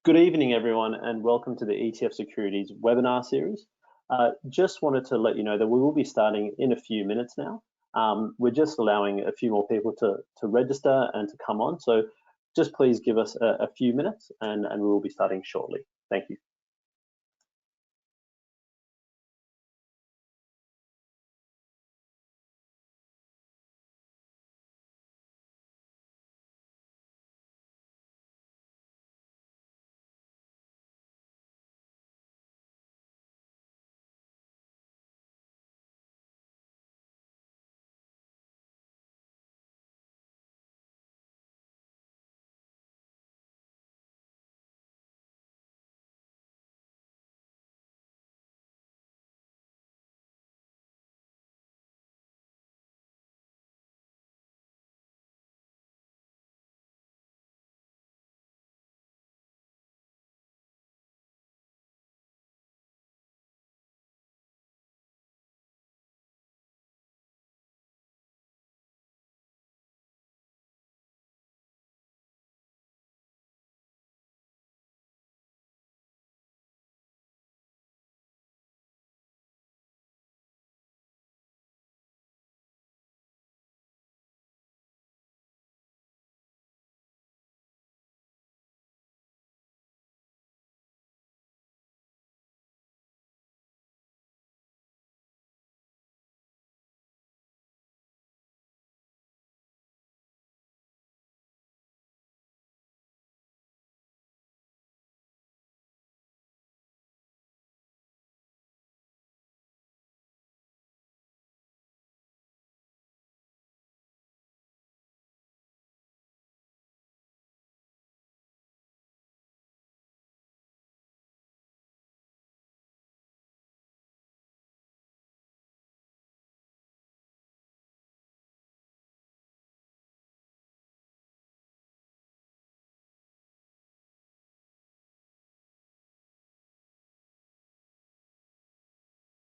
Good evening, everyone, and welcome to the ETF Securities webinar series. Just wanted to let you know that we will be starting in a few minutes now. We're just allowing a few more people to register and to come on, so just please give us a few minutes and we will be starting shortly. Thank you.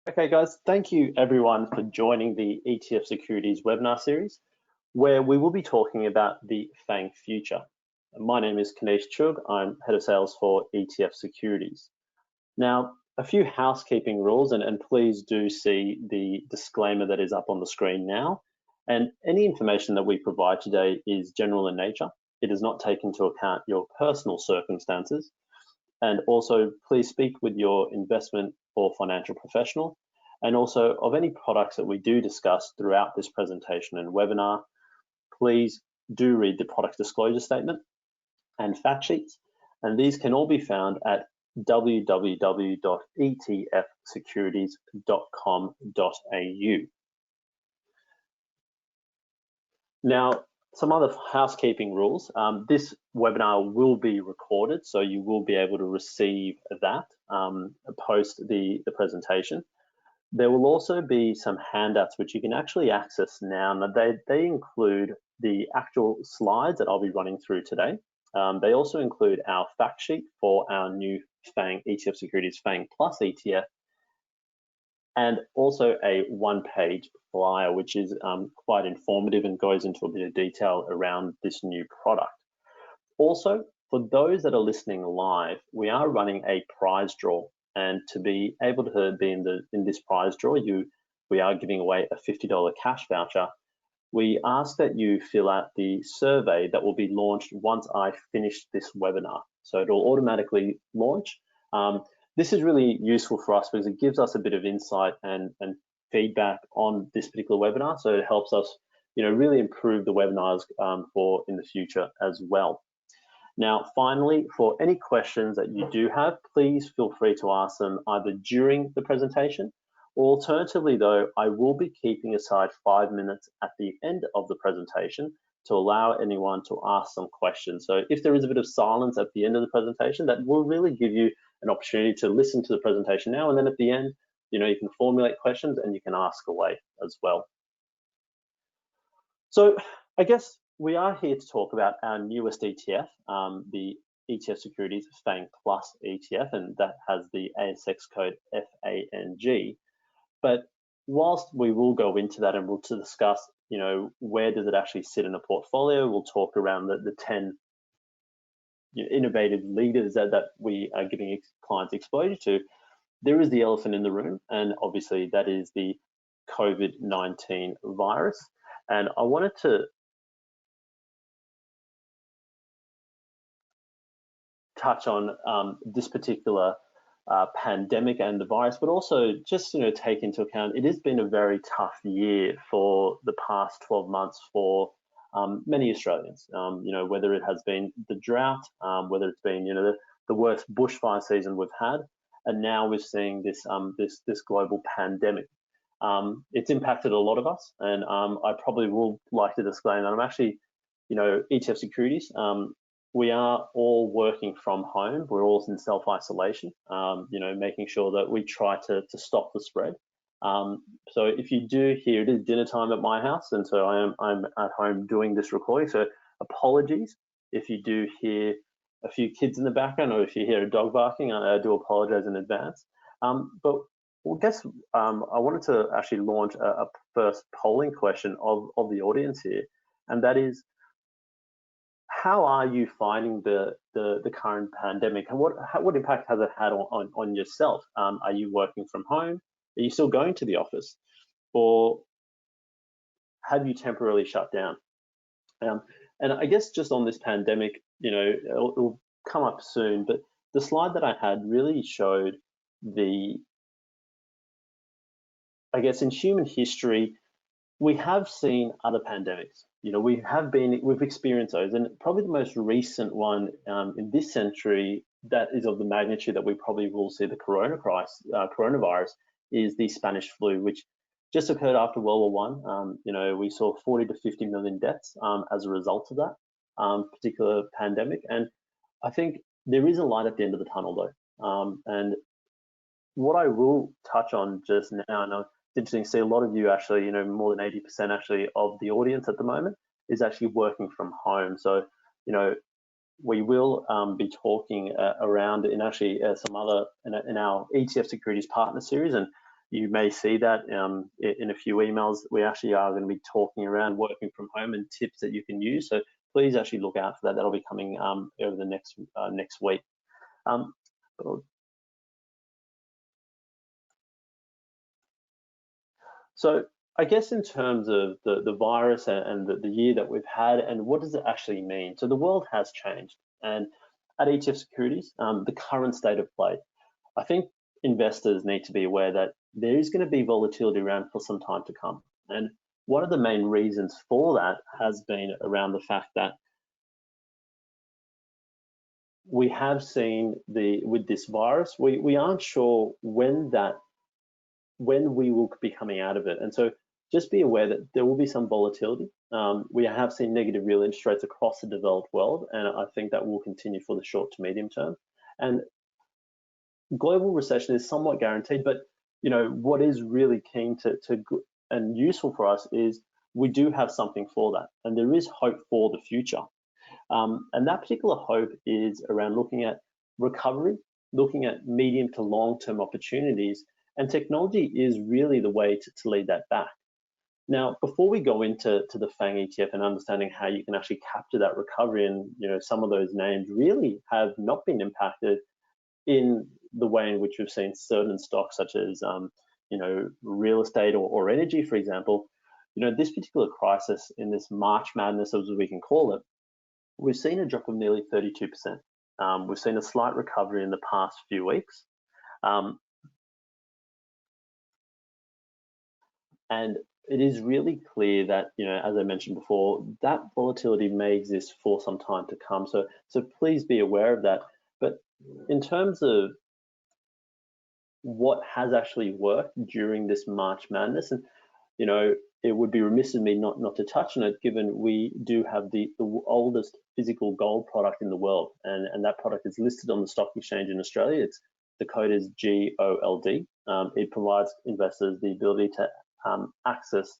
Okay, guys, thank you everyone for joining the ETF Securities webinar series, where we will be talking about the FANG future. My name is Kanesh Chug. I'm Head of Sales for ETF Securities. Now, a few housekeeping rules, and please do see the disclaimer that is up on the screen now. And any information that we provide today is general in nature. It does not take into account your personal circumstances. And also, please speak with your investment or financial professional. And also, of any products that we do discuss throughout this presentation and webinar, please do read the product disclosure statement and fact sheets. And these can all be found at www.etfsecurities.com.au. Now, some other housekeeping rules. This webinar will be recorded, so you will be able to receive that post the presentation. There will also be some handouts which you can actually access now. Now, they include the actual slides that I'll be running through today. They also include our fact sheet for our new FANG ETF Securities FANG Plus ETF, and also a one-page flyer, which is quite informative and goes into a bit of detail around this new product. Also, for those that are listening live, we are running a prize draw, and to be able to be in this prize draw, we are giving away a $50 cash voucher. We ask that you fill out the survey that will be launched once I finish this webinar. So it'll automatically launch. This is really useful for us because it gives us a bit of insight and feedback on this particular webinar. So it helps us, really improve the webinars for in the future as well. Now, finally, for any questions that you do have, please feel free to ask them either during the presentation, or alternatively though, I will be keeping aside 5 minutes at the end of the presentation to allow anyone to ask some questions. So if there is a bit of silence at the end of the presentation, that will really give you an opportunity to listen to the presentation now, and then at the end, you can formulate questions and you can ask away as well. So I guess we are here to talk about our newest ETF, the ETF Securities FANG Plus ETF, and that has the ASX code FANG. But whilst we will go into that and we'll discuss, where does it actually sit in a portfolio, we'll talk around the 10 innovative leaders that we are giving clients exposure to, there is the elephant in the room, and obviously that is the COVID-19 virus. And I wanted to touch on this particular pandemic and the virus, but also just take into account it has been a very tough year for the past 12 months for many Australians. Whether it has been the drought, whether it's been the worst bushfire season we've had, and now we're seeing this this global pandemic. It's impacted a lot of us, and I probably will like to disclaim that I'm actually, ETF Securities. We are all working from home. We're all in self-isolation, making sure that we try to stop the spread. So if you do hear, it is dinner time at my house, and so I'm at home doing this recording. So apologies if you do hear a few kids in the background, or if you hear a dog barking. I do apologize in advance. But I guess I wanted to actually launch a first polling question of the audience here, and that is, how are you finding the current pandemic, and what impact has it had on yourself? Are you working from home? Are you still going to the office, or have you temporarily shut down? And I guess just on this pandemic, it'll come up soon, but the slide that I had really showed I guess in human history, we have seen other pandemics. We've experienced those, and probably the most recent one in this century that is of the magnitude that we probably will see the coronavirus is the Spanish flu, which just occurred after World War I. We saw 40 to 50 million deaths as a result of that particular pandemic, and I think there is a light at the end of the tunnel, though. And what I will touch on just now, and it's interesting to see a lot of you actually, more than 80% actually of the audience at the moment is actually working from home. So, we will be talking around in actually some other in our ETF Securities Partner Series, and you may see that in a few emails. We actually are going to be talking around working from home and tips that you can use. So please actually look out for that. That'll be coming over the next week. So I guess in terms of the virus and the year that we've had, and what does it actually mean? So the world has changed, and at ETF Securities, the current state of play, I think investors need to be aware that there is going to be volatility around for some time to come. And one of the main reasons for that has been around the fact that we have seen with this virus, we aren't sure when we will be coming out of it. And so just be aware that there will be some volatility. We have seen negative real interest rates across the developed world, and I think that will continue for the short to medium term. And global recession is somewhat guaranteed, but what is really keen to and useful for us is we do have something for that, and there is hope for the future. And that particular hope is around looking at recovery, looking at medium to long-term opportunities, and technology is really the way to lead that back. Now, before we go into the FANG ETF and understanding how you can actually capture that recovery, and some of those names really have not been impacted in the way in which we've seen certain stocks such as real estate or energy, for example. This particular crisis in this March madness, as we can call it, we've seen a drop of nearly 32%. We've seen a slight recovery in the past few weeks. And it is really clear that, as I mentioned before, that volatility may exist for some time to come. So please be aware of that. But in terms of what has actually worked during this March madness, and it would be remiss of me not to touch on it, given we do have the oldest physical gold product in the world, and that product is listed on the stock exchange in Australia. The code is GOLD. It provides investors the ability to access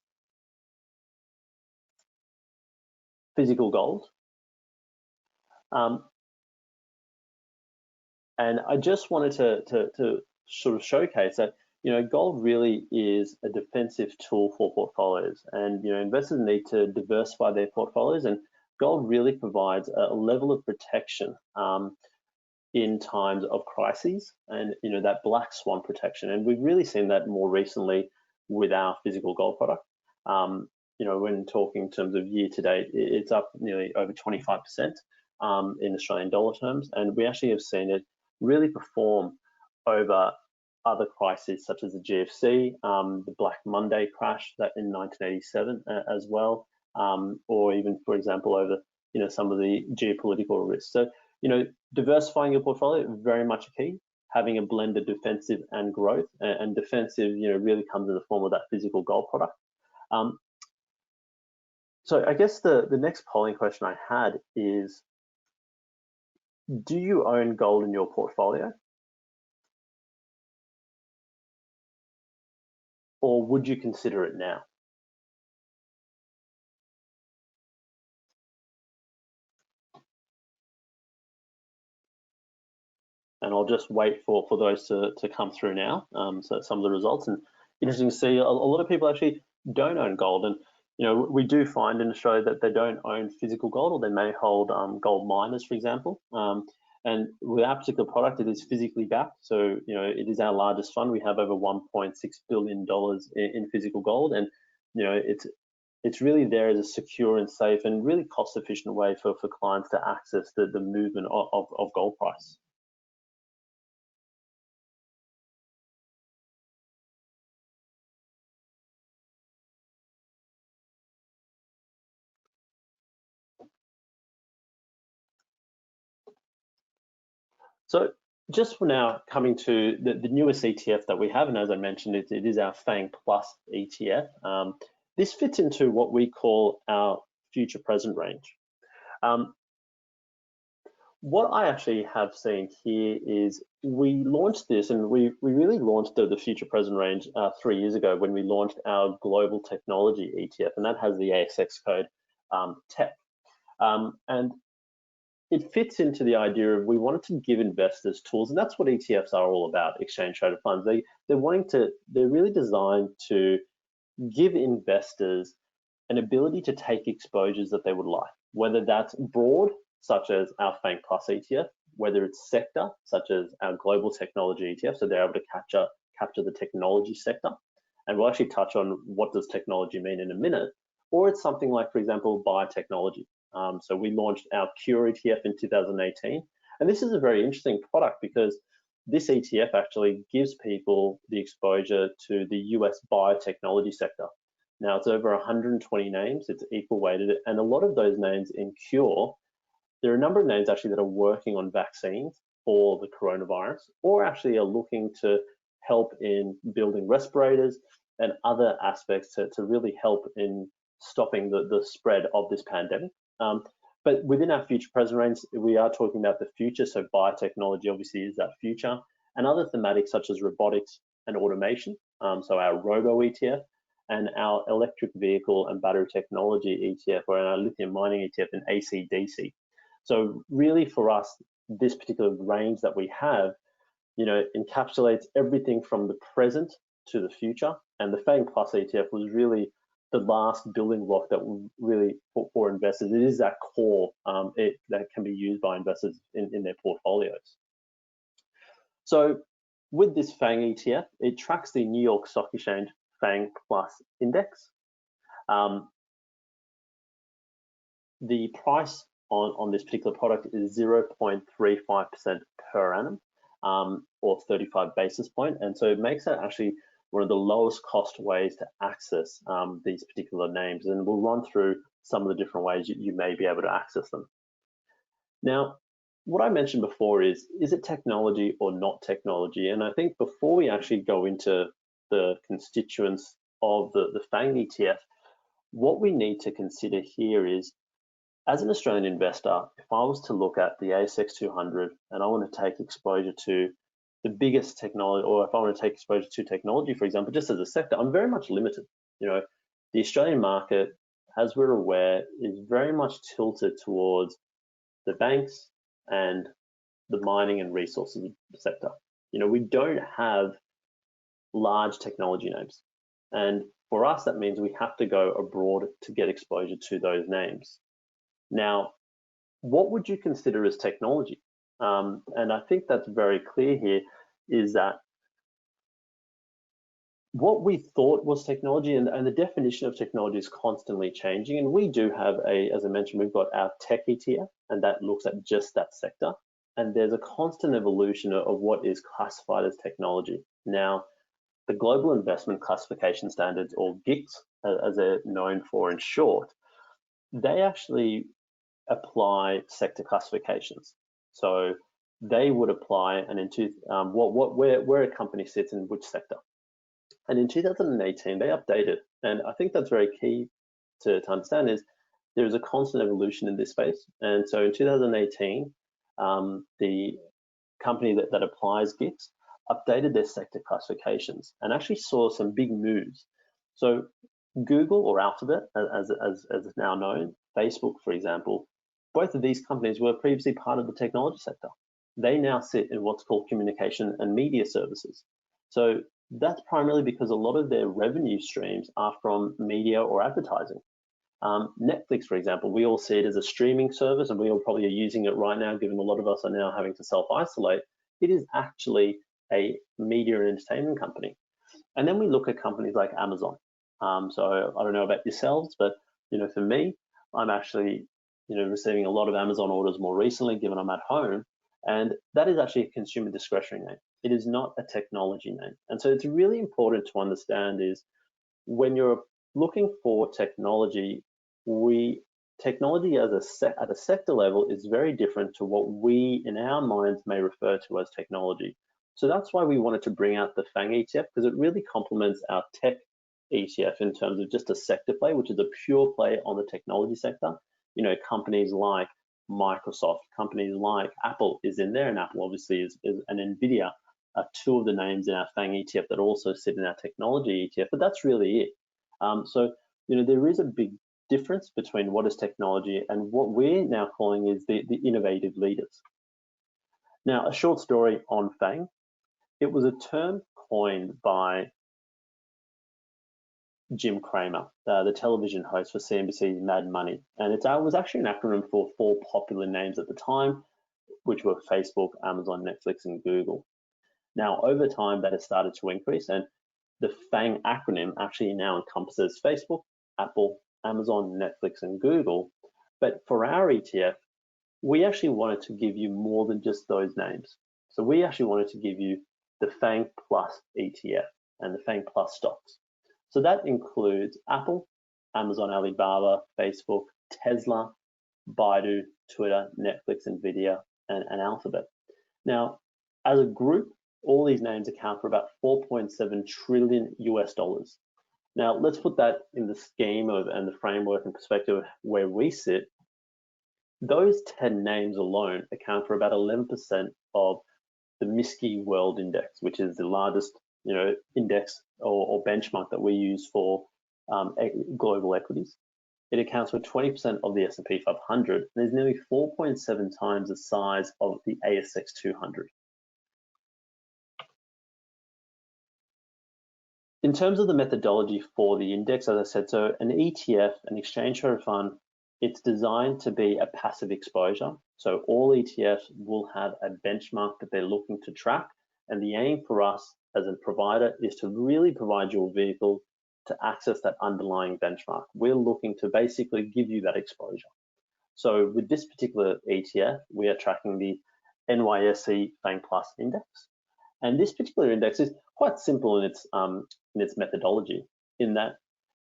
physical gold. And I just wanted to sort of showcase that gold really is a defensive tool for portfolios, and investors need to diversify their portfolios. And gold really provides a level of protection in times of crises, and that black swan protection. And we've really seen that more recently with our physical gold product. When talking in terms of year to date, it's up nearly over 25% in Australian dollar terms, and we actually have seen it really perform over other crises such as the GFC, the Black Monday crash that in 1987 as well, or even, for example, over some of the geopolitical risks. So diversifying your portfolio very much a key. Having a blend of defensive and growth, and defensive really comes in the form of that physical gold product. So I guess the next polling question I had is, do you own gold in your portfolio? Or would you consider it now? And I'll just wait for those to come through now. So some of the results, and interesting to see a lot of people actually don't own gold. And we do find in Australia that they don't own physical gold, or they may hold gold miners, for example. And with our particular product, it is physically backed. So it is our largest fund. We have over $1.6 billion in physical gold, and it's really there as a secure and safe and really cost-efficient way for clients to access the movement of gold price. So just for now, coming to the newest ETF that we have, and as I mentioned, it is our FANG Plus ETF. This fits into what we call our future present range. What I actually have seen here is we launched this, and we really launched the future present range 3 years ago when we launched our global technology ETF, and that has the ASX code TECH. And it fits into the idea of we wanted to give investors tools, and that's what ETFs are all about, exchange traded funds. They're really designed to give investors an ability to take exposures that they would like, whether that's broad, such as our FANG Plus ETF, whether it's sector, such as our global technology ETF, so they're able to capture the technology sector. And we'll actually touch on what does technology mean in a minute, or it's something like, for example, biotechnology. So we launched our Cure ETF in 2018, and this is a very interesting product because this ETF actually gives people the exposure to the US biotechnology sector. Now it's over 120 names, it's equal weighted, and a lot of those names in Cure, there are a number of names actually that are working on vaccines for the coronavirus, or actually are looking to help in building respirators and other aspects to really help in stopping the spread of this pandemic. But within our future present range, we are talking about the future. So biotechnology obviously is that future, and other thematics such as robotics and automation. So our Robo ETF and our electric vehicle and battery technology ETF, or our lithium mining ETF and AC/DC. So really for us, this particular range that we have, encapsulates everything from the present to the future. And the FANG Plus ETF was really the last building block that really for investors. It is that core that can be used by investors in their portfolios. So with this FANG ETF, it tracks the New York Stock Exchange FANG Plus Index. The price on this particular product is 0.35% per annum, or 35 basis point, and so it makes it actually one of the lowest cost ways to access these particular names, and we'll run through some of the different ways you may be able to access them. Now, what I mentioned before is it technology or not technology? And I think before we actually go into the constituents of the FANG ETF, what we need to consider here is, as an Australian investor, if I was to look at the ASX 200 and I want to take exposure to the biggest technology, or if I want to take exposure to technology, for example, just as a sector, I'm very much limited. The Australian market, as we're aware, is very much tilted towards the banks and the mining and resources sector. We don't have large technology names. And for us, that means we have to go abroad to get exposure to those names. Now, what would you consider as technology? And I think that's very clear here, is that what we thought was technology, and the definition of technology is constantly changing. And we do have as I mentioned, we've got our tech ETF, and that looks at just that sector. And there's a constant evolution of what is classified as technology. Now, the Global Investment Classification Standards, or GICS, as they're known for in short, they actually apply sector classifications. So they would apply and into where a company sits in which sector. And in 2018, they updated, and I think that's very key to understand, is there is a constant evolution in this space. And so in 2018, the company that applies GICS updated their sector classifications and actually saw some big moves. So Google, or Alphabet, as it's now known, Facebook, for example, both of these companies were previously part of the technology sector. They now sit in what's called communication and media services. So that's primarily because a lot of their revenue streams are from media or advertising. Netflix, for example, we all see it as a streaming service, and we all probably are using it right now, given a lot of us are now having to self-isolate. It is actually a media and entertainment company. And then we look at companies like Amazon. So I don't know about yourselves, but for me, I'm actually receiving a lot of Amazon orders more recently, given I'm at home, and that is actually a consumer discretionary name. It is not a technology name. And so it's really important to understand is when you're looking for technology, technology at a sector level is very different to what we in our minds may refer to as technology. So that's why we wanted to bring out the FANG ETF, because it really complements our tech ETF in terms of just a sector play, which is a pure play on the technology sector. Companies like Microsoft, companies like Apple is in there, and Apple obviously is and Nvidia are two of the names in our FANG ETF that also sit in our technology ETF, but that's really it. So there is a big difference between what is technology and what we're now calling is the innovative leaders. Now, a short story on FANG. It was a term coined by Jim Cramer, the television host for CNBC's Mad Money. And it was actually an acronym for 4 popular names at the time, which were Facebook, Amazon, Netflix, and Google. Now, over time, that has started to increase, and the FANG acronym actually now encompasses Facebook, Apple, Amazon, Netflix, and Google. But for our ETF, we actually wanted to give you more than just those names. So we actually wanted to give you the FANG Plus ETF and the FANG Plus stocks. So that includes Apple, Amazon, Alibaba, Facebook, Tesla, Baidu, Twitter, Netflix, Nvidia, and Alphabet. Now, as a group, all these names account for about $4.7 trillion US. Now, let's put that in the scheme of and the framework and perspective of where we sit. Those 10 names alone account for about 11% of the Miski World Index, which is the largest index or benchmark that we use for global equities. It accounts for 20% of the S&P 500, and is nearly 4.7 times the size of the ASX 200. In terms of the methodology for the index, as I said, so an ETF, an exchange traded fund, it's designed to be a passive exposure. So all ETFs will have a benchmark that they're looking to track. And the aim for us as a provider is to really provide your vehicle to access that underlying benchmark. We're looking to basically give you that exposure. So with this particular ETF, we are tracking the NYSE FANG Plus index. And this particular index is quite simple in its methodology, in that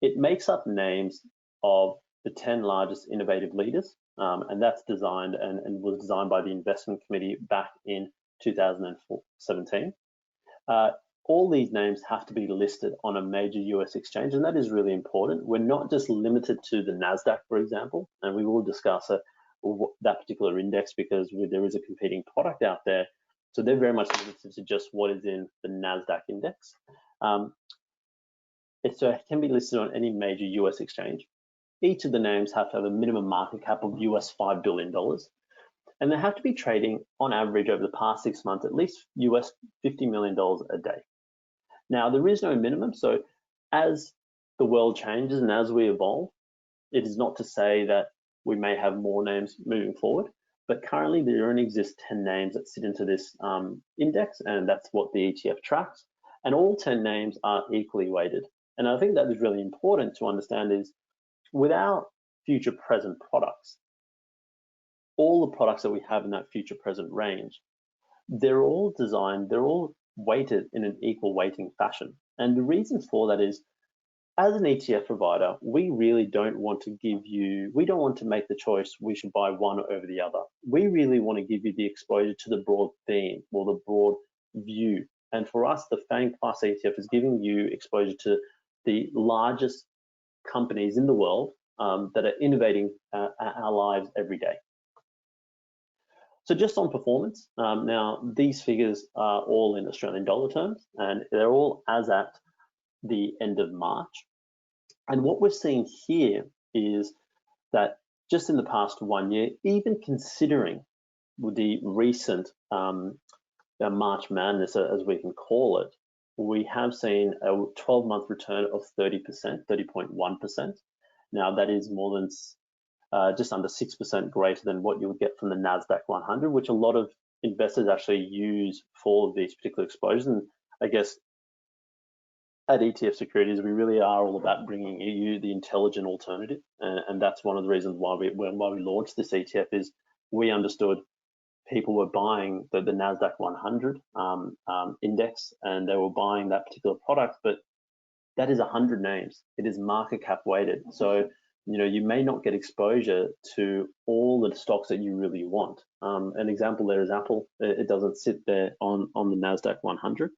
it makes up names of the 10 largest innovative leaders, and that's designed and was designed by the investment committee back in 2017. All these names have to be listed on a major US exchange, and that is really important. We're not just limited to the NASDAQ, for example, and we will discuss that particular index because there is a competing product out there. So they're very much limited to just what is in the NASDAQ index. It can be listed on any major US exchange. Each of the names have to have a minimum market cap of US $5 billion. And they have to be trading on average over the past 6 months, at least US $50 million a day. Now, there is no minimum. So as the world changes and as we evolve, it is not to say that we may have more names moving forward. But currently, there only exist 10 names that sit into this index, and that's what the ETF tracks. And all 10 names are equally weighted. And I think that is really important to understand is with our future present products, all the products that we have in that future present range, they're all designed, they're all weighted in an equal weighting fashion. And the reason for that is, as an ETF provider, we really don't want to give you, we don't want to make the choice we should buy one over the other. We really want to give you the exposure to the broad theme or the broad view. And for us, the FANG Plus ETF is giving you exposure to the largest companies in the world that are innovating our lives every day. So just on performance, now these figures are all in Australian dollar terms, and they're all as at the end of March. And what we're seeing here is that just in the past 1 year, even considering the recent March madness, as we can call it, we have seen a 12-month return of 30%, 30.1%. Now that is more than just under 6% greater than what you would get from the NASDAQ 100, which a lot of investors actually use for these particular exposures. And I guess at ETF Securities, we really are all about bringing you the intelligent alternative, and that's one of the reasons why we launched this ETF. Is we understood people were buying the NASDAQ 100 index, and they were buying that particular product, but that is 100 names. It is market cap weighted, so you may not get exposure to all the stocks that you really want. An example there is Apple. It doesn't sit there on the NASDAQ 100.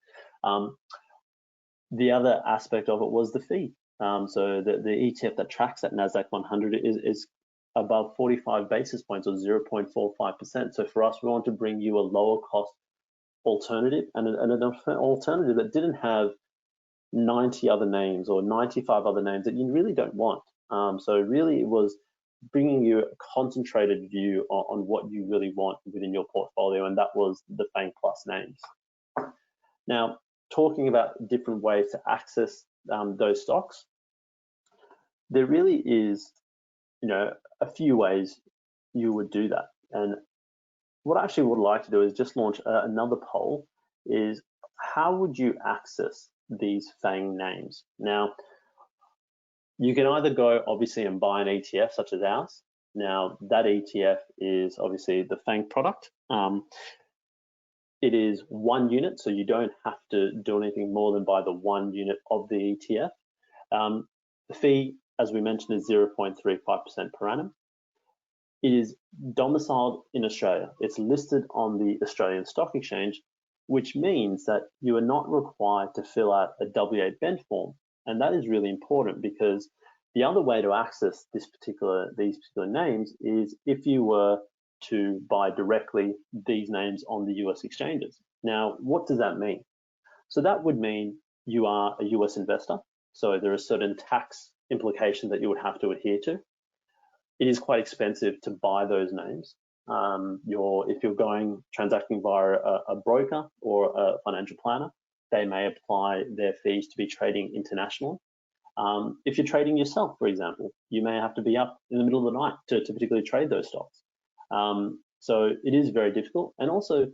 The other aspect of it was the fee. So the ETF that tracks that NASDAQ 100 is above 45 basis points or 0.45%. So for us, we want to bring you a lower cost alternative and an alternative that didn't have 90 other names or 95 other names that you really don't want. So really it was bringing you a concentrated view on what you really want within your portfolio, and that was the FANG Plus names. Now, talking about different ways to access those stocks, there really is, a few ways you would do that. And what I actually would like to do is just launch another poll, is how would you access these FANG names? Now, you can either go obviously and buy an ETF such as ours. Now, that ETF is obviously the FANG product. It is 1 unit, so you don't have to do anything more than buy the 1 unit of the ETF. The fee, as we mentioned, is 0.35% per annum. It is domiciled in Australia. It's listed on the Australian Stock Exchange, which means that you are not required to fill out a W8 bench form. And that is really important, because the other way to access these particular names is if you were to buy directly these names on the US exchanges. Now, what does that mean? So that would mean you are a US investor. So there are certain tax implications that you would have to adhere to. It is quite expensive to buy those names. If you're transacting via a broker or a financial planner, they may apply their fees to be trading internationally. If you're trading yourself, for example, you may have to be up in the middle of the night to particularly trade those stocks. So it is very difficult. And also,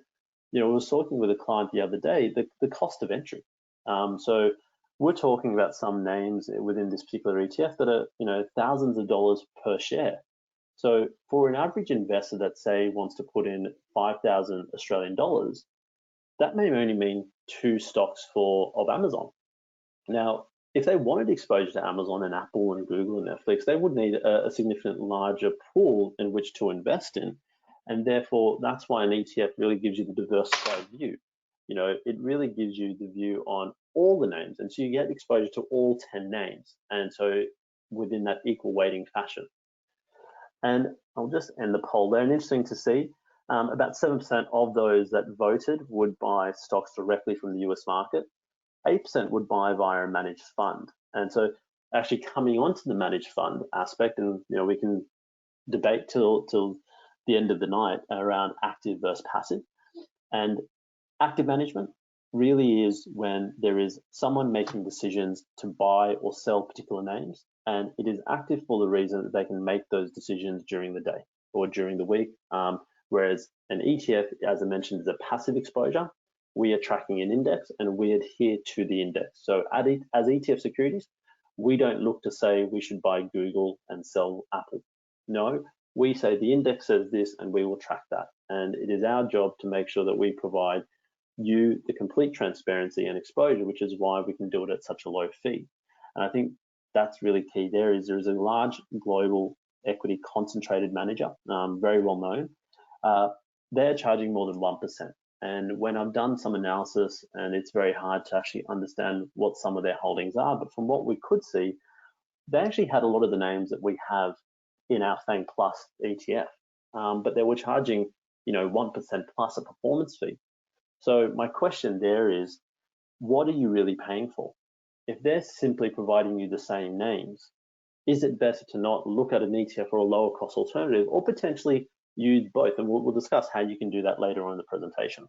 I was talking with a client the other day, the cost of entry. So we're talking about some names within this particular ETF that are, thousands of dollars per share. So for an average investor that say wants to put in 5,000 Australian dollars, that may only mean 2 stocks of Amazon. Now, if they wanted exposure to Amazon and Apple and Google and Netflix, they would need a significant larger pool in which to invest in. And therefore, that's why an ETF really gives you the diversified view. It really gives you the view on all the names. And so you get exposure to all 10 names. And so within that equal weighting fashion. And I'll just end the poll there. And interesting to see, about 7% of those that voted would buy stocks directly from the US market. 8% would buy via a managed fund. And so actually coming onto the managed fund aspect, and we can debate till the end of the night around active versus passive. And active management really is when there is someone making decisions to buy or sell particular names, and it is active for the reason that they can make those decisions during the day or during the week. Whereas an ETF, as I mentioned, is a passive exposure. We are tracking an index and we adhere to the index. So as ETF securities, we don't look to say we should buy Google and sell Apple. No, we say the index says this and we will track that. And it is our job to make sure that we provide you the complete transparency and exposure, which is why we can do it at such a low fee. And I think that's really key. There is a large global equity concentrated manager, very well known. They're charging more than 1%. And when I've done some analysis, and it's very hard to actually understand what some of their holdings are, but from what we could see, they actually had a lot of the names that we have in our FANG Plus ETF, but they were charging 1% plus a performance fee. So my question there is, what are you really paying for? If they're simply providing you the same names, is it better to not look at an ETF or a lower cost alternative, or potentially use both? And we'll discuss how you can do that later on in the presentation.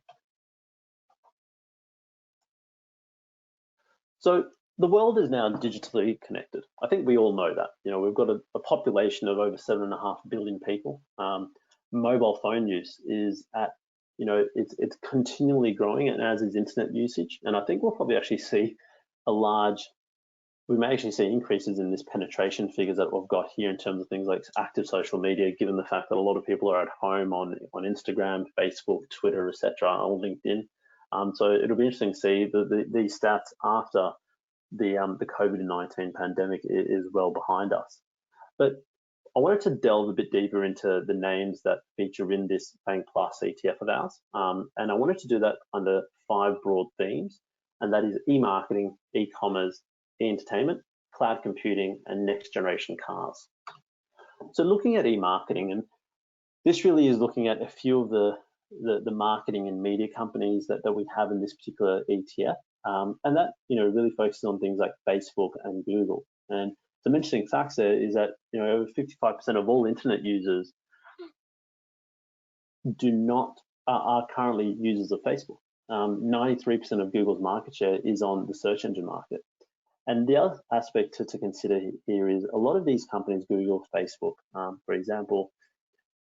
So the world is now digitally connected. I think we all know that. We've got a population of over 7.5 billion people. Mobile phone use is at, it's continually growing, and as is internet usage. And I think we'll probably actually see we may actually see increases in this penetration figures that we've got here in terms of things like active social media, given the fact that a lot of people are at home on Instagram, Facebook, Twitter, etc., or LinkedIn. So it'll be interesting to see these stats after the COVID-19 pandemic is well behind us. But I wanted to delve a bit deeper into the names that feature in this FANG Plus ETF of ours. And I wanted to do that under 5 broad themes, and that is e-marketing, e-commerce, e-entertainment, cloud computing, and next generation cars. So looking at e-marketing, and this really is looking at a few of the marketing and media companies that we have in this particular ETF, and that really focuses on things like Facebook and Google. And some interesting facts there is that over 55% of all internet users are currently users of Facebook. 93% of Google's market share is on the search engine market. And the other aspect to consider here is a lot of these companies, Google, Facebook, for example,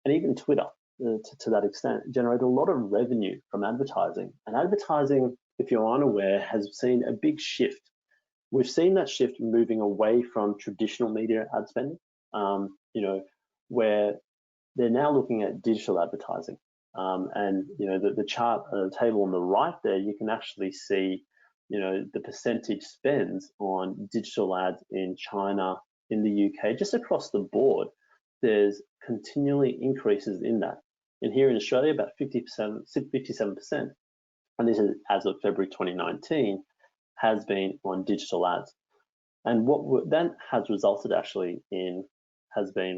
and even Twitter, to that extent, generate a lot of revenue from advertising. And advertising, if you're unaware, has seen a big shift. We've seen that shift moving away from traditional media ad spending, where they're now looking at digital advertising. And the chart, the table on the right there, you can actually see the percentage spends on digital ads in China, in the UK, just across the board. There's continually increases in that. And here in Australia, about 57%, and this is as of February 2019, has been on digital ads. And what that has resulted actually in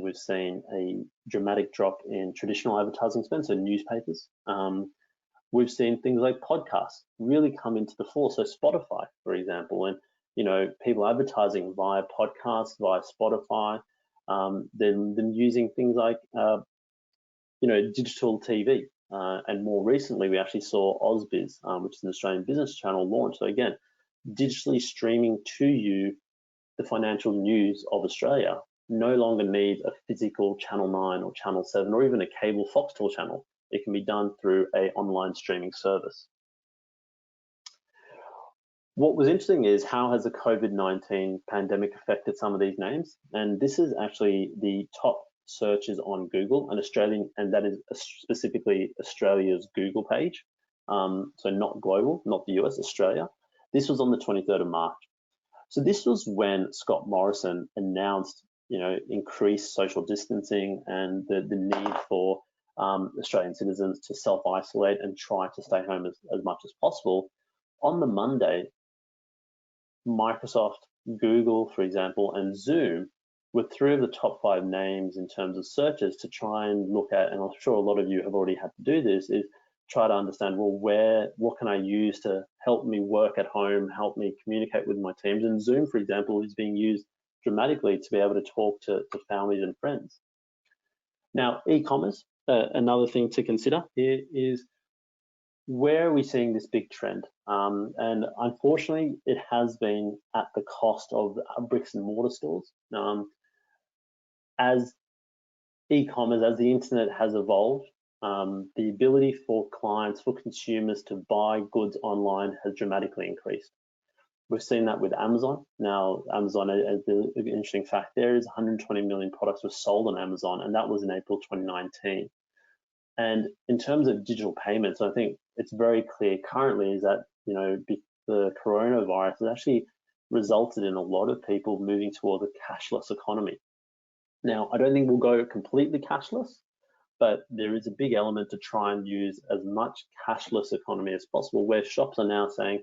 we've seen a dramatic drop in traditional advertising spend, so newspapers. We've seen things like podcasts really come into the fore. So Spotify, for example, and people advertising via podcasts, via Spotify, then using things like digital TV. And more recently, we actually saw Ausbiz, which is an Australian business channel, launch. So again, digitally streaming to you the financial news of Australia no longer needs a physical Channel 9 or Channel 7 or even a cable Foxtel channel. It can be done through an online streaming service. What was interesting is how has the COVID-19 pandemic affected some of these names? And this is actually the top searches on Google, and that is specifically Australia's Google page. So not global, not the US, Australia. This was on the 23rd of March. So this was when Scott Morrison announced, increased social distancing and the need for Australian citizens to self-isolate and try to stay home as much as possible. On the Monday, Microsoft, Google, for example, and Zoom were 3 of the top 5 names in terms of searches to try and look at, and I'm sure a lot of you have already had to do this, is try to understand, well, what can I use to help me work at home, help me communicate with my teams? And Zoom, for example, is being used dramatically to be able to talk to families and friends. Now, e-commerce, another thing to consider here is where are we seeing this big trend? And unfortunately, it has been at the cost of bricks and mortar stores. As e-commerce, as the internet has evolved, the ability for clients, for consumers to buy goods online has dramatically increased. We've seen that with Amazon. Now, Amazon, the interesting fact there is 120 million products were sold on Amazon, and that was in April 2019. And in terms of digital payments, I think it's very clear currently is that, the coronavirus has actually resulted in a lot of people moving towards a cashless economy. Now, I don't think we'll go completely cashless, but there is a big element to try and use as much cashless economy as possible, where shops are now saying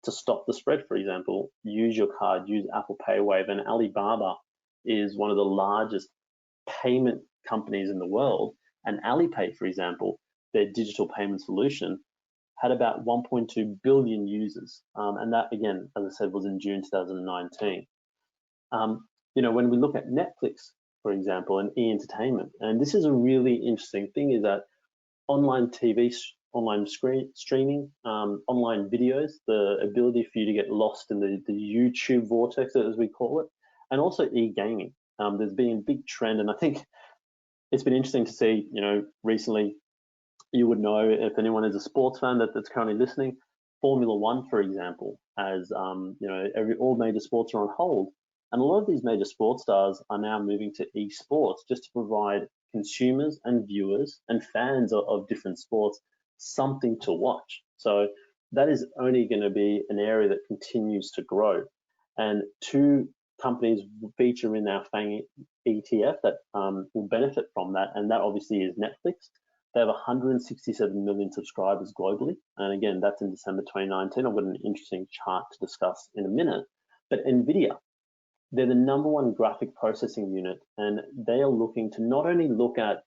to stop the spread, for example, use your card, use Apple Pay Wave, and Alibaba is one of the largest payment companies in the world. And Alipay, for example, their digital payment solution, had about 1.2 billion users. And that, again, as I said, was in June 2019. When we look at Netflix, for example, and e-entertainment, and this is a really interesting thing, is that online TV, online streaming, online videos, the ability for you to get lost in the YouTube vortex, as we call it, and also e-gaming. There's been a big trend, and I think it's been interesting to see, recently, you would know, if anyone is a sports fan that's currently listening, Formula One, for example, as all major sports are on hold. And a lot of these major sports stars are now moving to esports just to provide consumers and viewers and fans of different sports something to watch. So that is only going to be an area that continues to grow. And two companies feature in our FANG ETF that will benefit from that, and that obviously is Netflix. They have 167 million subscribers globally, and again, that's in December 2019. I've got an interesting chart to discuss in a minute. But NVIDIA, they're the #1 graphic processing unit, and they are looking to not only look at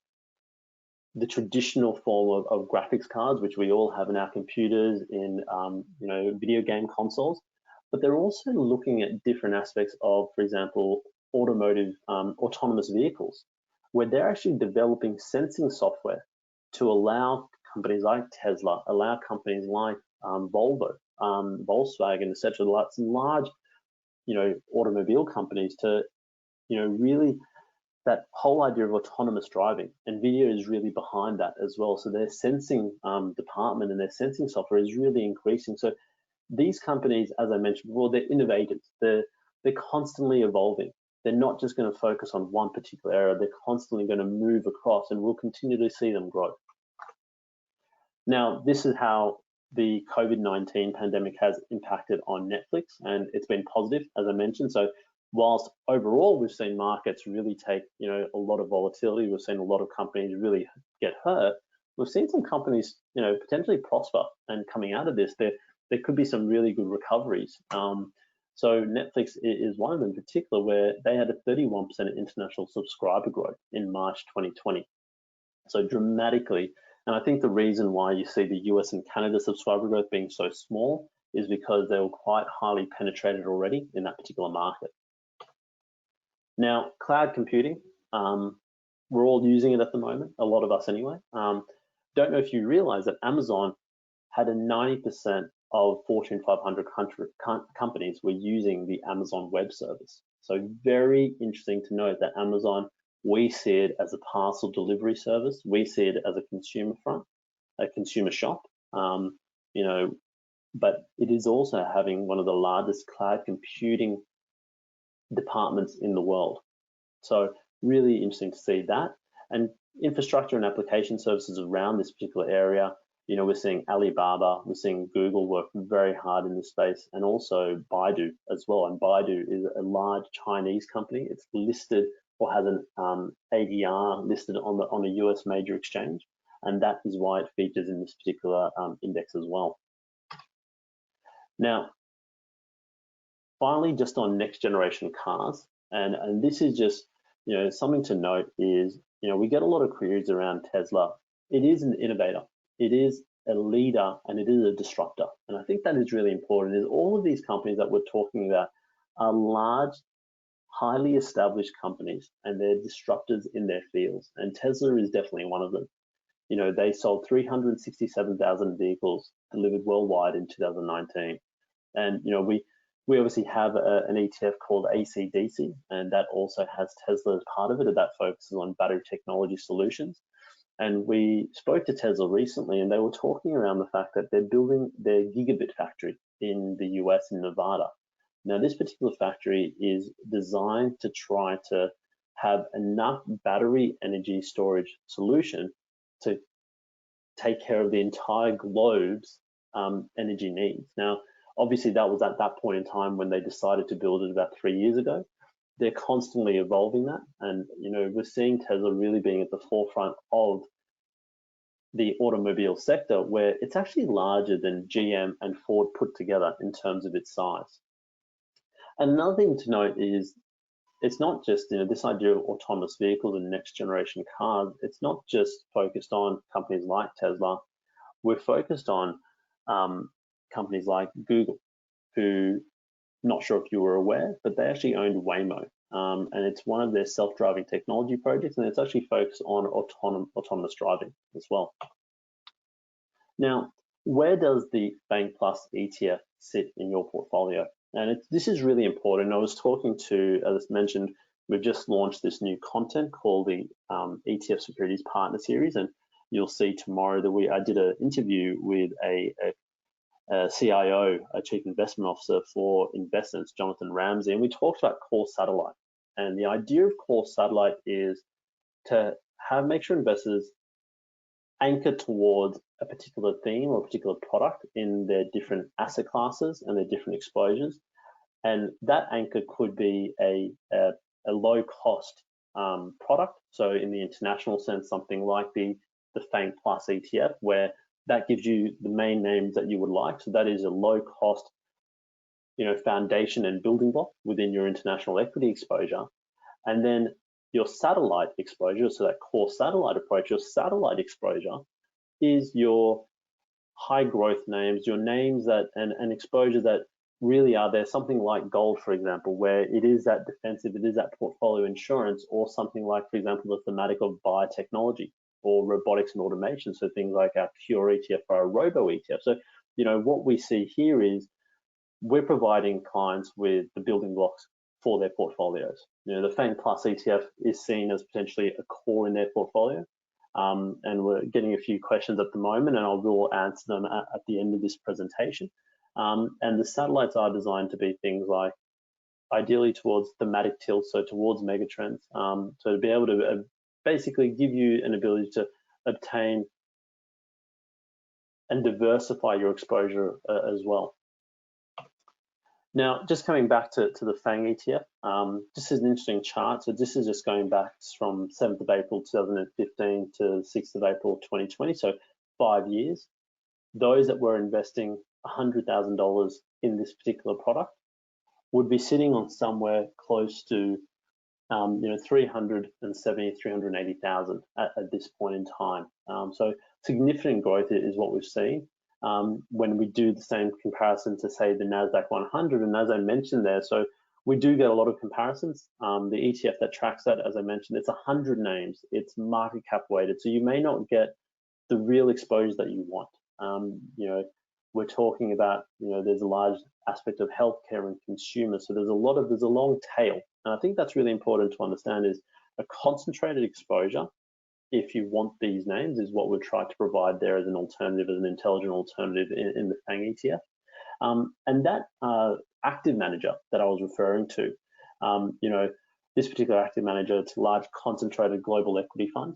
the traditional form of graphics cards, which we all have in our computers, in video game consoles, but they're also looking at different aspects of, for example, automotive autonomous vehicles, where they're actually developing sensing software to allow companies like Tesla, allow companies like Volvo, Volkswagen, etc., some large, automobile companies to, really, that whole idea of autonomous driving. NVIDIA is really behind that as well. So their sensing department and their sensing software is really increasing. So these companies, as I mentioned before, they're innovators. They're constantly evolving. They're not just going to focus on one particular area. They're constantly going to move across, and we'll continue to see them grow. Now, this is how the COVID-19 pandemic has impacted on Netflix, and it's been positive, as I mentioned. So whilst overall we've seen markets really take, a lot of volatility, we've seen a lot of companies really get hurt, we've seen some companies, potentially prosper, and coming out of this, there could be some really good recoveries. So Netflix is one of them in particular, where they had a 31% international subscriber growth in March 2020. So dramatically. And I think the reason why you see the US and Canada subscriber growth being so small is because they were quite highly penetrated already in that particular market. Now, cloud computing, we're all using it at the moment, a lot of us anyway. Don't know if you realize that Amazon had a 90% of Fortune 500 companies were using the Amazon Web Service. So very interesting to note that Amazon, we see it as a parcel delivery service. We see it as a consumer front, a consumer shop, but it is also having one of the largest cloud computing departments in the world. So really interesting to see that. And infrastructure and application services around this particular area, we're seeing Alibaba, we're seeing Google work very hard in this space, and also Baidu as well. And Baidu is a large Chinese company. It's listed or has an ADR listed on a US major exchange, and that is why it features in this particular index as well. Now, finally, just on next generation cars, and this is just something to note is we get a lot of queries around Tesla. It is an innovator, it is a leader, and it is a disruptor. And I think that is really important. Is all of these companies that we're talking about are large, highly established companies, and they're disruptors in their fields. And Tesla is definitely one of them. You know, they sold 367,000 vehicles delivered worldwide in 2019. And, you know, we obviously have an ETF called ACDC, and that also has Tesla as part of it, and that focuses on battery technology solutions. And we spoke to Tesla recently, and they were talking around the fact that they're building their gigabit factory in the US in Nevada. Now, this particular factory is designed to try to have enough battery energy storage solution to take care of the entire globe's energy needs. Now, obviously, that was at that point in time when they decided to build it about 3 years ago. They're constantly evolving that, and you know, we're seeing Tesla really being at the forefront of the automobile sector, where it's actually larger than GM and Ford put together in terms of its size. And another thing to note is it's not just, you know, this idea of autonomous vehicles and next generation cars. It's not just focused on companies like Tesla. We're focused on companies like Google, who, not sure if you were aware, but they actually owned Waymo. And it's one of their self-driving technology projects, and it's actually focused on autonomous driving as well. Now, where does the FANG Plus ETF sit in your portfolio? And this is really important. I was talking to, as mentioned, we've just launched this new content called the ETF Securities Partner Series, and you'll see tomorrow that I did an interview with a CIO, a Chief Investment Officer for Investments, Jonathan Ramsey, and we talked about core satellite. And the idea of core satellite is to make sure investors anchor towards a particular theme or a particular product in their different asset classes and their different exposures. And that anchor could be a low cost product. So in the international sense, something like the FANG Plus ETF, where that gives you the main names that you would like. So that is a low cost, you know, foundation and building block within your international equity exposure. And then your satellite exposure, so that core satellite approach, your satellite exposure is your high growth names, your names that and exposure that really are there, something like gold, for example, where it is that defensive, it is that portfolio insurance, or something like, for example, the thematic of biotechnology or robotics and automation. So things like our Pure ETF or our Robo ETF. So, you know, what we see here is we're providing clients with the building blocks for their portfolios. You know, the FANG Plus ETF is seen as potentially a core in their portfolio. And we're getting a few questions at the moment, and I will answer them at the end of this presentation. And the satellites are designed to be things like ideally towards thematic tilt, so towards megatrends. So to be able to basically give you an ability to obtain and diversify your exposure as well. Now, just coming back to the FANG ETF, this is an interesting chart. So this is just going back from 7th of April 2015 to 6th of April 2020, so 5 years. Those that were investing $100,000 in this particular product would be sitting on somewhere close to, you know, 370, 380,000 at this point in time. So significant growth is what we've seen. When we do the same comparison to, say, the NASDAQ 100, and as I mentioned there, so we do get a lot of comparisons. The ETF that tracks that, as I mentioned, it's 100 names, it's market cap weighted, so you may not get the real exposure that you want. You know, we're talking about, you know, there's a large aspect of healthcare and consumer, so there's a long tail, and I think that's really important to understand. Is a concentrated exposure, if you want these names, is what we've tried to provide there as an alternative, as an intelligent alternative in the FANG ETF. And that active manager that I was referring to, you know, this particular active manager, it's a large concentrated global equity fund.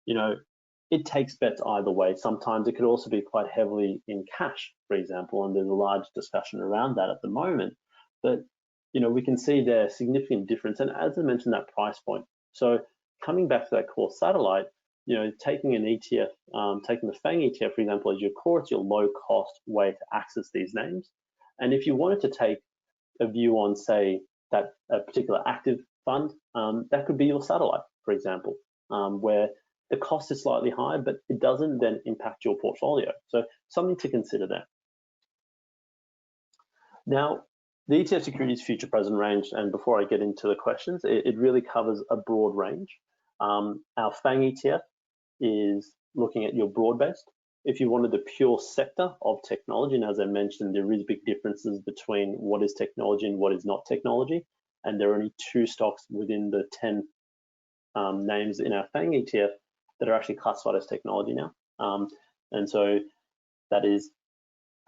You know, it takes bets either way. Sometimes it could also be quite heavily in cash, for example, and there's a large discussion around that at the moment. But, you know, we can see there's significant difference, and as I mentioned, that price point. So coming back to that core satellite, you know, taking an ETF, taking the FANG ETF, for example, as your core, it's your low cost way to access these names. And if you wanted to take a view on, say, that a particular active fund, that could be your satellite, for example, where the cost is slightly higher, but it doesn't then impact your portfolio. So something to consider there. Now, the ETF Securities Future Present range, and before I get into the questions, it really covers a broad range. Our FANG ETF is looking at your broad-based. If you wanted the pure sector of technology, and as I mentioned, there is big differences between what is technology and what is not technology, and there are only 2 stocks within the 10 names in our FANG ETF that are actually classified as technology now. And so that is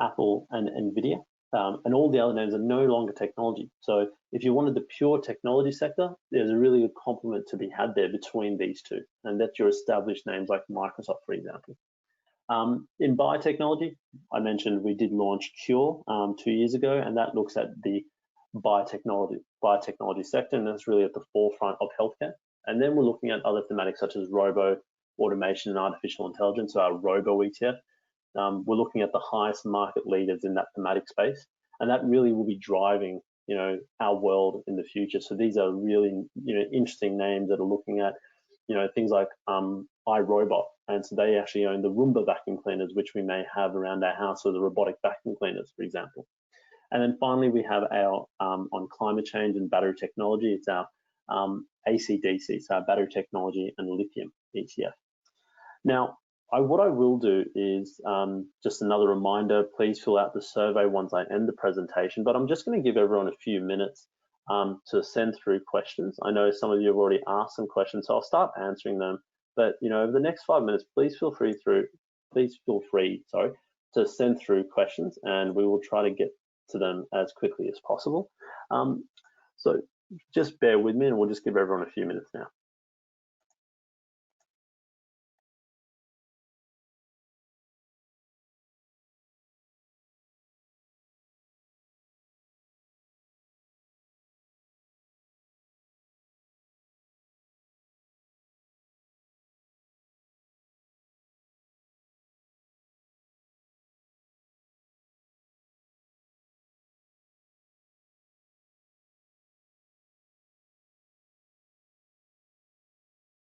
Apple and Nvidia, and all the other names are no longer technology. So if you wanted the pure technology sector, there's a really good complement to be had there between these 2, and that's your established names like Microsoft, for example. In biotechnology, I mentioned we did launch Cure 2 years ago, and that looks at the biotechnology sector, and that's really at the forefront of healthcare. And then we're looking at other thematics such as robo, automation, and artificial intelligence, so our robo ETF. We're looking at the highest market leaders in that thematic space, and that really will be driving, our world in the future. So these are really, interesting names that are looking at, things like iRobot, and so they actually own the Roomba vacuum cleaners, which we may have around our house, or the robotic vacuum cleaners, for example. And then finally, we have our on climate change and battery technology. It's our ACDC, so our battery technology and lithium ETF. Now, what I will do is just another reminder, please fill out the survey once I end the presentation, but I'm just going to give everyone a few minutes to send through questions. I know some of you have already asked some questions, so I'll start answering them. But over the next 5 minutes, please feel free to send through questions, and we will try to get to them as quickly as possible. So just bear with me, and we'll just give everyone a few minutes now.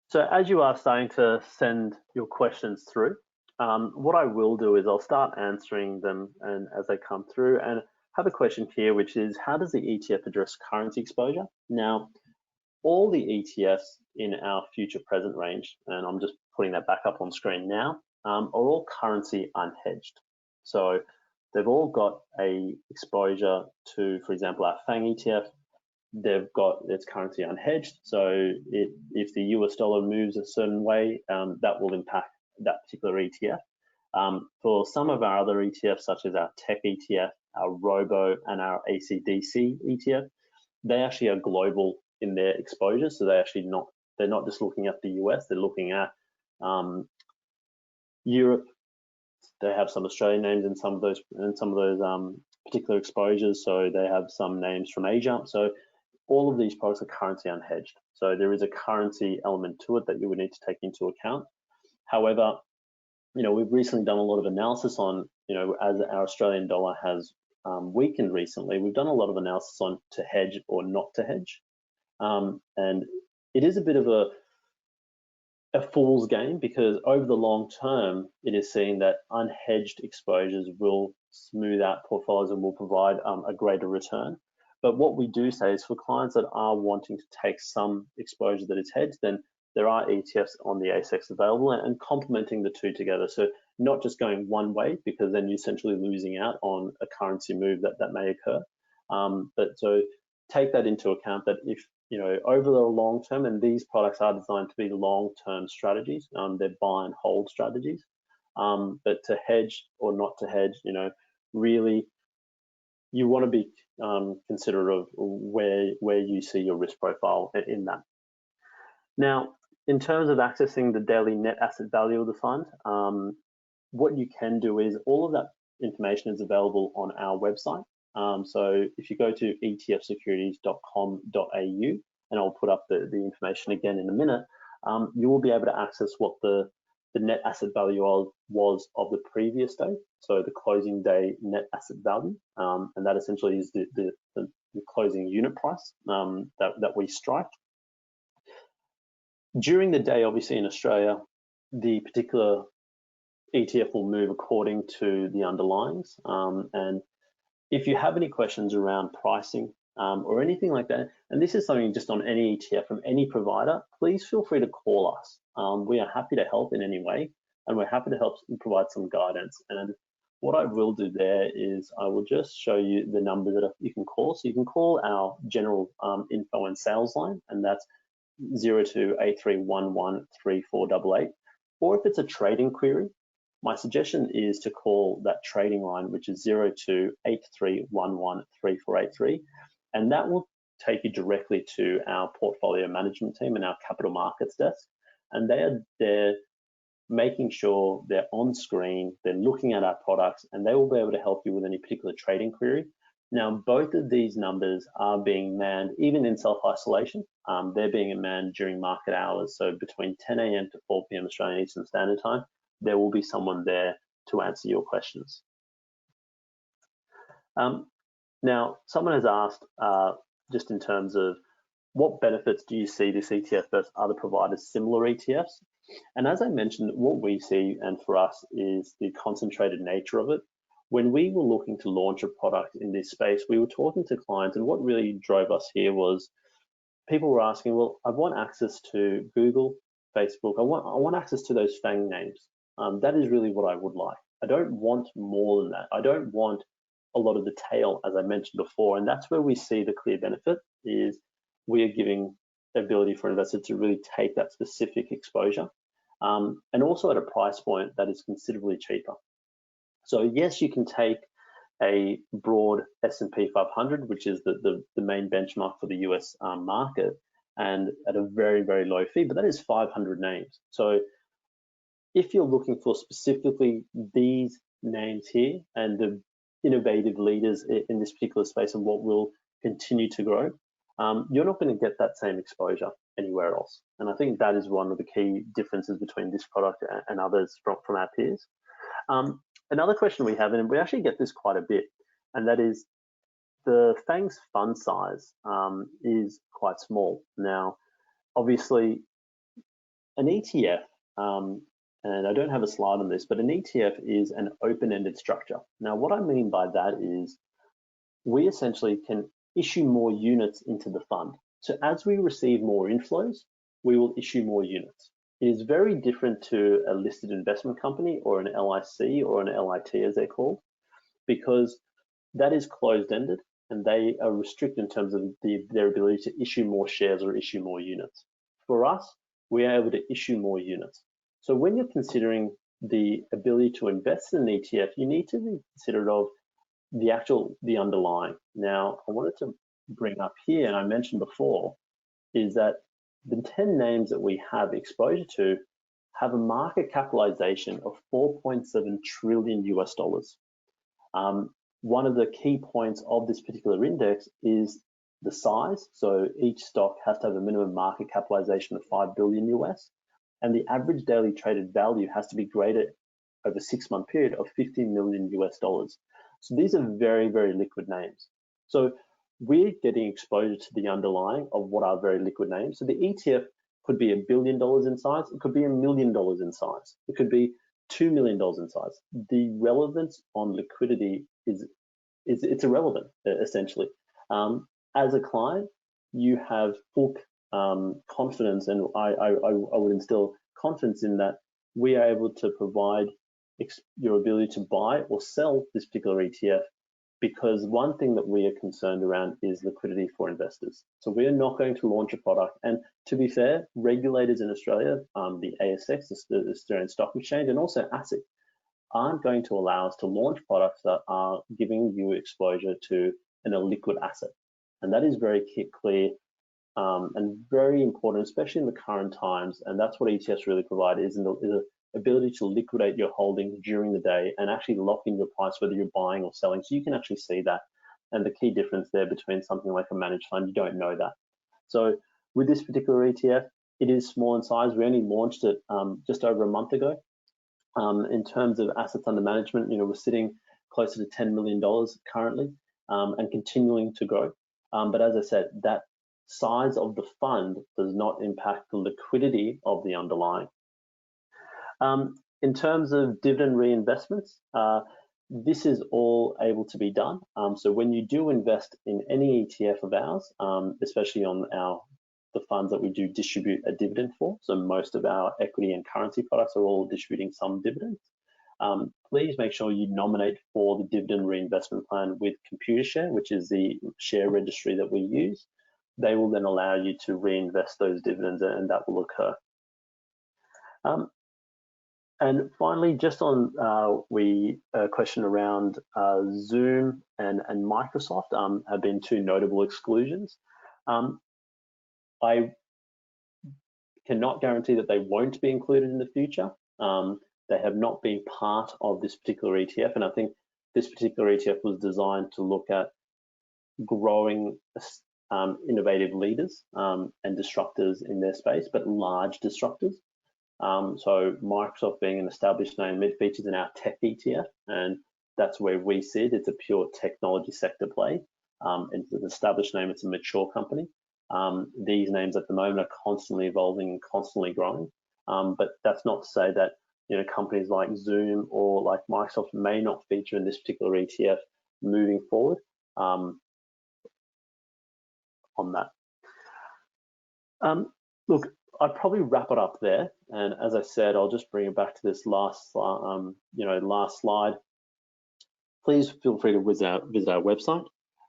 So as you are starting to send your questions through, what I will do is I'll start answering them and as they come through. And I have a question here, which is, how does the ETF address currency exposure? Now, all the ETFs in our future present range, and I'm just putting that back up on screen now, are all currency unhedged. So they've all got a exposure to, for example, our FANG ETF. They've got its currency unhedged, so if the US dollar moves a certain way, that will impact that particular ETF. For some of our other ETFs, such as our tech ETF, our robo, and our ACDC ETF, they actually are global in their exposure, so they're not just looking at the US, they're looking at Europe. They have some Australian names in some of those particular exposures, so they have some names from Asia. So all of these products are currency unhedged. So there is a currency element to it that you would need to take into account. However, we've recently done a lot of analysis on, as our Australian dollar has weakened recently, we've done a lot of analysis on to hedge or not to hedge. And it is a bit of a fool's game, because over the long term, it is seen that unhedged exposures will smooth out portfolios and will provide a greater return. But what we do say is, for clients that are wanting to take some exposure that is hedged, then there are ETFs on the ASX available, and complementing the 2 together. So not just going one way, because then you're essentially losing out on a currency move that may occur. But so take that into account, that if, over the long term, and these products are designed to be long-term strategies, they're buy and hold strategies. But to hedge or not to hedge, really, you want to be considerate of where you see your risk profile in that. Now, in terms of accessing the daily net asset value of the fund, what you can do is, all of that information is available on our website. So if you go to etfsecurities.com.au, and I'll put up the information again in a minute, you will be able to access what the net asset value was of the previous day, so the closing day net asset value, and that essentially is the closing unit price that we strike. During the day, obviously in Australia, the particular ETF will move according to the underlyings, and if you have any questions around pricing or anything like that, and this is something just on any ETF from any provider, please feel free to call us. We are happy to help in any way. and we're happy to help provide some guidance. And what I will do there is I will just show you the number that you can call. So you can call our general info and sales line, and that's 0283113488. Or if it's a trading query, my suggestion is to call that trading line, which is 0283113483, and that will take you directly to our portfolio management team and our capital markets desk. And they are there making sure they're on screen, they're looking at our products, and they will be able to help you with any particular trading query. Now, both of these numbers are being manned, even in self-isolation. They're being manned during market hours. So between 10 a.m. to 4 p.m. Australian Eastern Standard Time, there will be someone there to answer your questions. Now, someone has asked, just in terms of what benefits do you see this ETF versus other providers similar ETFs? And as I mentioned, what we see, and for us, is the concentrated nature of it. When we were looking to launch a product in this space, we were talking to clients, and what really drove us here was people were asking, well, I want access to Google, Facebook, I want access to those FANG names. That is really what I would like. I don't want more than that. I don't want a lot of the tail, as I mentioned before, and that's where we see the clear benefit is we are giving the ability for investors to really take that specific exposure, and also at a price point that is considerably cheaper. So yes, you can take a broad S&P 500, which is the main benchmark for the US market, and at a very, very low fee, but that is 500 names. So if you're looking for specifically these names here and the innovative leaders in this particular space and what will continue to grow, you're not going to get that same exposure anywhere else. And I think that is one of the key differences between this product and others from our peers. Another question we have, and we actually get this quite a bit, and that is the FANG's fund size is quite small. Now, obviously, an ETF, and I don't have a slide on this, but an ETF is an open-ended structure. Now, what I mean by that is we essentially can issue more units into the fund. So as we receive more inflows, we will issue more units. It is very different to a listed investment company or an LIC or an LIT as they're called, because that is closed-ended and they are restricted in terms of their ability to issue more shares or issue more units. For us, we are able to issue more units. So when you're considering the ability to invest in an ETF, you need to be considerate of the underlying. Now, I wanted to bring up here, and I mentioned before, is that the 10 names that we have exposure to have a market capitalization of 4.7 trillion US dollars. One of the key points of this particular index is the size. So each stock has to have a minimum market capitalization of 5 billion US, and the average daily traded value has to be greater over a 6-month period of 15 million US dollars. So these are very, very liquid names. So we're getting exposure to the underlying of what are very liquid names. So the ETF could be $1 billion in size. It could be $1 million in size. It could be $2 million in size. The relevance on liquidity it's irrelevant, essentially. As a client, you have full confidence, and I would instill confidence in that we are able to provide your ability to buy or sell this particular ETF, because one thing that we are concerned around is liquidity for investors. So we are not going to launch a product, and to be fair, regulators in Australia, the ASX, the Australian Stock Exchange, and also ASIC, aren't going to allow us to launch products that are giving you exposure to an illiquid asset. And that is very clear and very important, especially in the current times. And that's what ETFs really provide, is the ability to liquidate your holdings during the day and actually lock in your price, whether you're buying or selling. So you can actually see that. And the key difference there between something like a managed fund, you don't know that. So with this particular ETF, it is small in size. We only launched it just over a month ago. In terms of assets under management, we're sitting closer to $10 million currently and continuing to grow. But as I said, that size of the fund does not impact the liquidity of the underlying. In terms of dividend reinvestments, this is all able to be done. So when you do invest in any ETF of ours, especially on our the funds that we do distribute a dividend for. So most of our equity and currency products are all distributing some dividends. Please make sure you nominate for the dividend reinvestment plan with Computershare, which is the share registry that we use. They will then allow you to reinvest those dividends, and that will occur. And finally, just on a question around Zoom and Microsoft have been two notable exclusions. I cannot guarantee that they won't be included in the future. They have not been part of this particular ETF, and I think this particular ETF was designed to look at growing innovative leaders and disruptors in their space, but large disruptors. So Microsoft being an established name, it features in our tech ETF, and that's where we see it. It's a pure technology sector play. It's an established name, it's a mature company. These names at the moment are constantly evolving and constantly growing. But that's not to say that companies like Zoom or like Microsoft may not feature in this particular ETF moving forward on that. Look, I'd probably wrap it up there, and as I said, I'll just bring it back to this last slide. Please feel free to visit our website,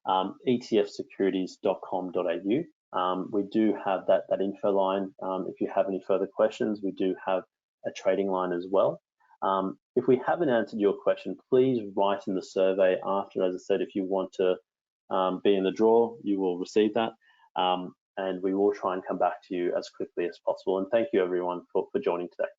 etfsecurities.com.au. We do have that info line. If you have any further questions, we do have a trading line as well. If we haven't answered your question, please write in the survey after. As I said, if you want to be in the draw, you will receive that. And we will try and come back to you as quickly as possible. And thank you everyone for joining today.